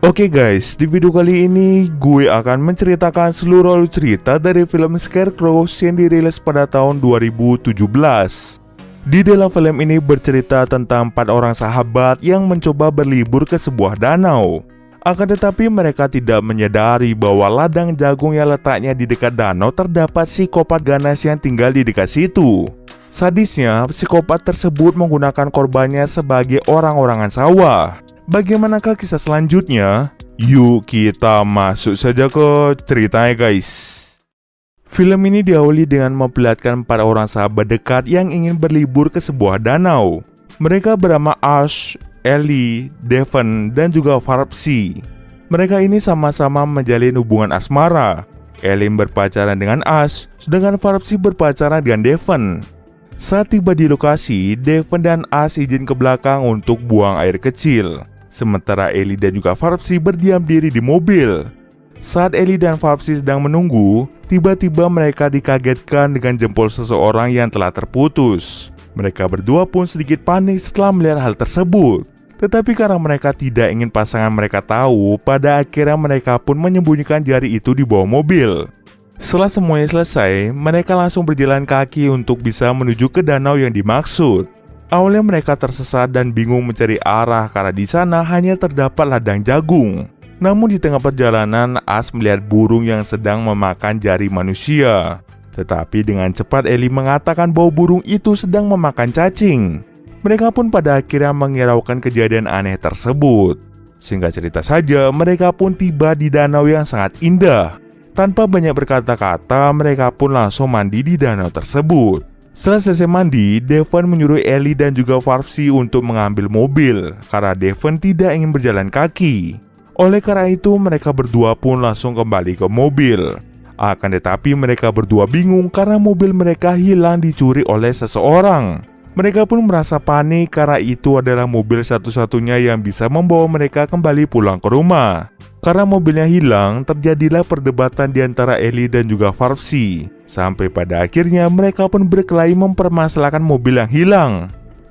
Oke guys, di video kali ini gue akan menceritakan seluruh alur cerita dari film Scarecrow yang dirilis pada tahun 2017. Di dalam film ini bercerita tentang 4 orang sahabat yang mencoba berlibur ke sebuah danau. Akan tetapi mereka tidak menyadari bahwa ladang jagung yang letaknya di dekat danau terdapat psikopat ganas yang tinggal di dekat situ. Sadisnya, psikopat tersebut menggunakan korbannya sebagai orang-orangan sawah. Bagaimanakah kisah selanjutnya? Yuk kita masuk saja ke ceritanya guys. Film ini diawali dengan memperlihatkan 4 orang sahabat dekat yang ingin berlibur ke sebuah danau. Mereka bernama Ash, Ellie, Devon, dan juga Farpsy. Mereka ini sama-sama menjalin hubungan asmara. Ellie berpacaran dengan Ash, sedangkan Farpsy berpacaran dengan Devon. Saat tiba di lokasi, Devon dan Ash izin ke belakang untuk buang air kecil. Sementara Ellie dan juga Farpsy berdiam diri di mobil. Saat Ellie dan Farpsy sedang menunggu, tiba-tiba mereka dikagetkan dengan jempol seseorang yang telah terputus. Mereka berdua pun sedikit panik setelah melihat hal tersebut. Tetapi karena mereka tidak ingin pasangan mereka tahu, pada akhirnya mereka pun menyembunyikan jari itu di bawah mobil. Setelah semuanya selesai, mereka langsung berjalan kaki untuk bisa menuju ke danau yang dimaksud. Awalnya mereka tersesat dan bingung mencari arah karena di sana hanya terdapat ladang jagung. Namun di tengah perjalanan, Ash melihat burung yang sedang memakan jari manusia. Tetapi dengan cepat Ellie mengatakan bahwa burung itu sedang memakan cacing. Mereka pun pada akhirnya menghiraukan kejadian aneh tersebut. Singkat cerita saja, mereka pun tiba di danau yang sangat indah. Tanpa banyak berkata-kata, mereka pun langsung mandi di danau tersebut. Setelah selesai mandi, Devon menyuruh Ellie dan juga Farpsy untuk mengambil mobil karena Devon tidak ingin berjalan kaki. Oleh karena itu, mereka berdua pun langsung kembali ke mobil. Akan tetapi mereka berdua bingung karena mobil mereka hilang dicuri oleh seseorang. Mereka pun merasa panik karena itu adalah mobil satu-satunya yang bisa membawa mereka kembali pulang ke rumah. Karena mobilnya hilang, terjadilah perdebatan di antara Ellie dan juga Farpsy. Sampai pada akhirnya mereka pun berkelahi mempermasalahkan mobil yang hilang.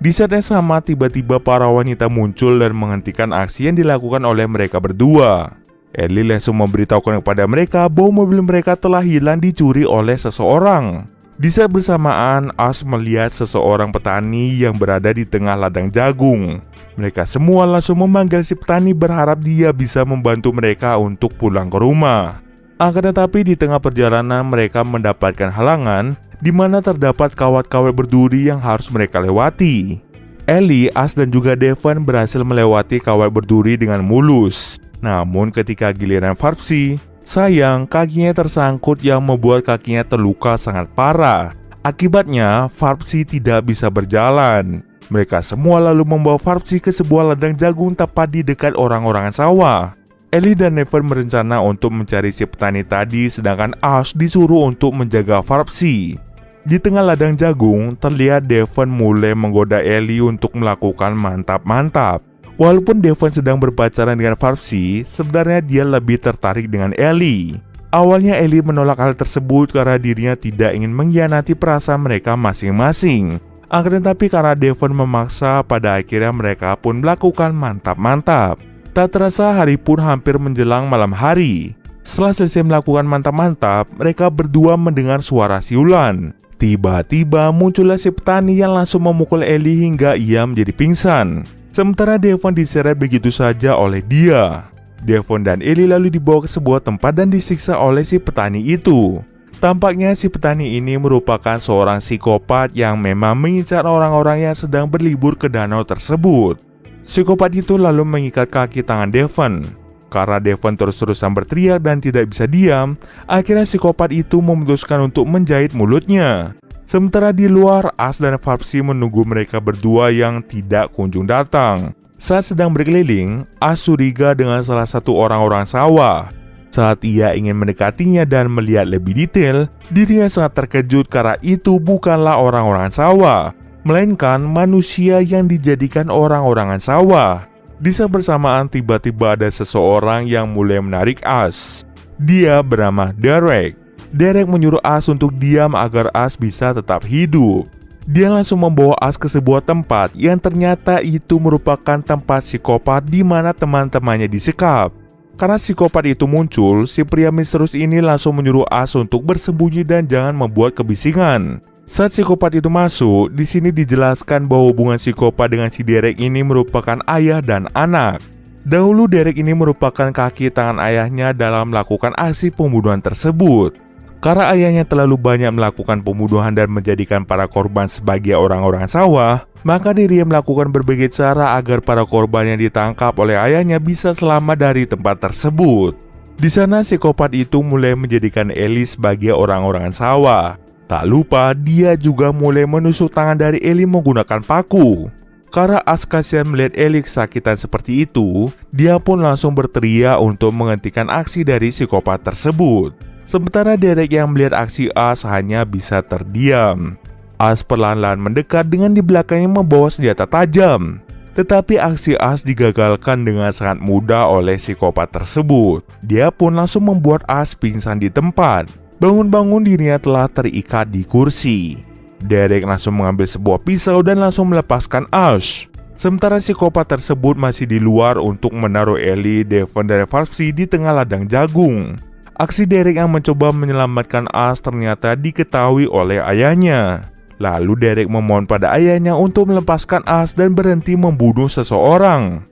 Di saat yang sama, tiba-tiba para wanita muncul dan menghentikan aksi yang dilakukan oleh mereka berdua. Ellie langsung memberitahukan kepada mereka bahwa mobil mereka telah hilang dicuri oleh seseorang. Di saat bersamaan, Ash melihat seseorang petani yang berada di tengah ladang jagung. Mereka semua langsung memanggil si petani berharap dia bisa membantu mereka untuk pulang ke rumah. Akan tetapi di tengah perjalanan mereka mendapatkan halangan di mana terdapat kawat-kawat berduri yang harus mereka lewati. Ellie, Ash dan juga Devon berhasil melewati kawat berduri dengan mulus. Namun ketika giliran Farpsy, sayang kakinya tersangkut yang membuat kakinya terluka sangat parah. Akibatnya Farpsy tidak bisa berjalan. Mereka semua lalu membawa Farpsy ke sebuah ladang jagung tepat di dekat orang-orangan sawah. Ellie dan Devon berencana untuk mencari si petani tadi, sedangkan Ash disuruh untuk menjaga Farpsy. Di tengah ladang jagung, terlihat Devon mulai menggoda Ellie untuk melakukan mantap-mantap. Walaupun Devon sedang berpacaran dengan Farpsy, sebenarnya dia lebih tertarik dengan Ellie. Awalnya Ellie menolak hal tersebut karena dirinya tidak ingin mengkhianati perasaan mereka masing-masing. Akan tetapi karena Devon memaksa, pada akhirnya mereka pun melakukan mantap-mantap. Tak terasa hari pun hampir menjelang malam hari. Setelah selesai melakukan mantap-mantap, mereka berdua mendengar suara siulan. Tiba-tiba muncullah si petani yang langsung memukul Ellie hingga ia menjadi pingsan. Sementara Devon diseret begitu saja oleh dia. Devon dan Ellie lalu dibawa ke sebuah tempat dan disiksa oleh si petani itu. Tampaknya si petani ini merupakan seorang psikopat yang memang mengincar orang-orang yang sedang berlibur ke danau tersebut. Psikopat itu lalu mengikat kaki tangan Devon. Karena Devon terus-terusan berteriak dan tidak bisa diam, akhirnya psikopat itu memutuskan untuk menjahit mulutnya. Sementara di luar, Ash dan Farpsy menunggu mereka berdua yang tidak kunjung datang. Saat sedang berkeliling, Ash curiga dengan salah satu orang-orang sawah. Saat ia ingin mendekatinya dan melihat lebih detail, dirinya sangat terkejut karena itu bukanlah orang-orangan sawah, melainkan manusia yang dijadikan orang-orangan sawah. Di saat bersamaan tiba-tiba ada seseorang yang mulai menarik Ash. Dia bernama Derek. Derek menyuruh Ash untuk diam agar Ash bisa tetap hidup. Dia langsung membawa Ash ke sebuah tempat yang ternyata itu merupakan tempat psikopat di mana teman-temannya disekap. Karena psikopat itu muncul, si pria misterius ini langsung menyuruh As untuk bersembunyi dan jangan membuat kebisingan. Saat psikopat itu masuk, di sini dijelaskan bahwa hubungan psikopat dengan si Derek ini merupakan ayah dan anak. Dahulu Derek ini merupakan kaki tangan ayahnya dalam melakukan aksi pembunuhan tersebut. Karena ayahnya terlalu banyak melakukan pembunuhan dan menjadikan para korban sebagai orang-orang sawah, maka dirinya melakukan berbagai cara agar para korban yang ditangkap oleh ayahnya bisa selamat dari tempat tersebut. Di sana psikopat itu mulai menjadikan Ellie sebagai orang-orang sawah. Tak lupa dia juga mulai menusuk tangan dari Ellie menggunakan paku. Karena As kasihan melihat Ellie kesakitan seperti itu, dia pun langsung berteriak untuk menghentikan aksi dari psikopat tersebut. Sementara Derek yang melihat aksi As hanya bisa terdiam. As perlahan-lahan mendekat dengan di belakangnya membawa senjata tajam. Tetapi aksi As digagalkan dengan sangat mudah oleh psikopat tersebut. Dia pun langsung membuat As pingsan di tempat. Bangun-bangun dirinya telah terikat di kursi. Derek langsung mengambil sebuah pisau dan langsung melepaskan Ash. Sementara psikopat tersebut masih di luar untuk menaruh Ellie, Devon, dan Farsi di tengah ladang jagung. Aksi Derek yang mencoba menyelamatkan Ash ternyata diketahui oleh ayahnya. Lalu Derek memohon pada ayahnya untuk melepaskan Ash dan berhenti membunuh seseorang.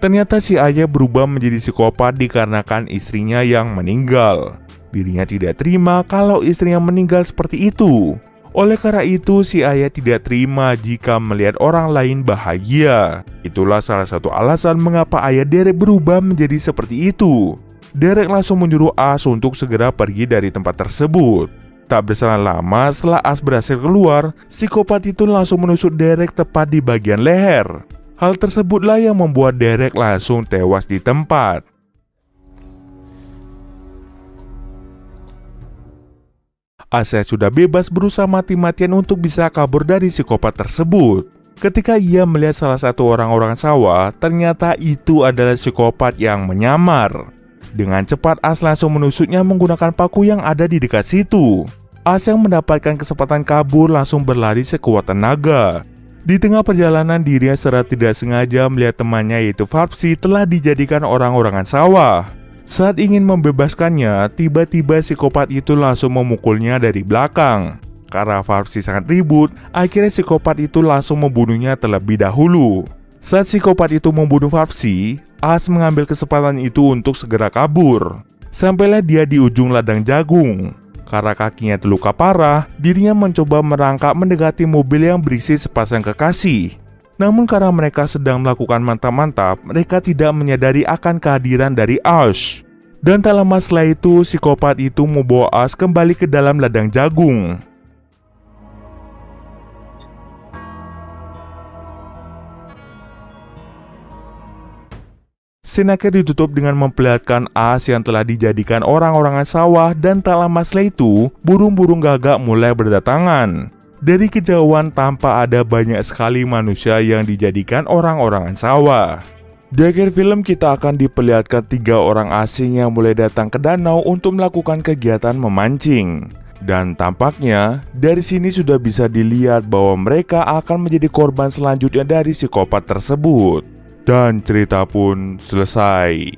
Ternyata si ayah berubah menjadi psikopat dikarenakan istrinya yang meninggal. Dirinya tidak terima kalau istrinya meninggal seperti itu. Oleh karena itu, si ayah tidak terima jika melihat orang lain bahagia. Itulah salah satu alasan mengapa ayah Derek berubah menjadi seperti itu. Derek langsung menyuruh As untuk segera pergi dari tempat tersebut. Tak berselang lama setelah As berhasil keluar, psikopat itu langsung menusuk Derek tepat di bagian leher. Hal tersebutlah yang membuat Derek langsung tewas di tempat. As sudah bebas berusaha mati-matian untuk bisa kabur dari psikopat tersebut. Ketika ia melihat salah satu orang-orang sawah, ternyata itu adalah psikopat yang menyamar. Dengan cepat As langsung menusuknya menggunakan paku yang ada di dekat situ. As yang mendapatkan kesempatan kabur langsung berlari sekuat tenaga. Di tengah perjalanan dirinya secara tidak sengaja melihat temannya yaitu Farsi telah dijadikan orang-orangan sawah. Saat ingin membebaskannya, tiba-tiba psikopat itu langsung memukulnya dari belakang. Karena Farsi sangat ribut, akhirnya psikopat itu langsung membunuhnya terlebih dahulu. Saat psikopat itu membunuh Farsi, As mengambil kesempatan itu untuk segera kabur. Sampailah dia di ujung ladang jagung. Karena kakinya terluka parah, dirinya mencoba merangkak mendekati mobil yang berisi sepasang kekasih. Namun karena mereka sedang melakukan mantap-mantap, mereka tidak menyadari akan kehadiran dari Ash. Dan tak lama setelah itu, psikopat itu membawa Ash kembali ke dalam ladang jagung. Scene akhir ditutup dengan memperlihatkan Ash yang telah dijadikan orang-orangan sawah dan tak lama setelah itu, burung-burung gagak mulai berdatangan. Dari kejauhan tampak ada banyak sekali manusia yang dijadikan orang-orangan sawah. Di akhir film kita akan diperlihatkan 3 orang asing yang mulai datang ke danau untuk melakukan kegiatan memancing. Dan tampaknya dari sini sudah bisa dilihat bahwa mereka akan menjadi korban selanjutnya dari psikopat tersebut. Dan cerita pun selesai.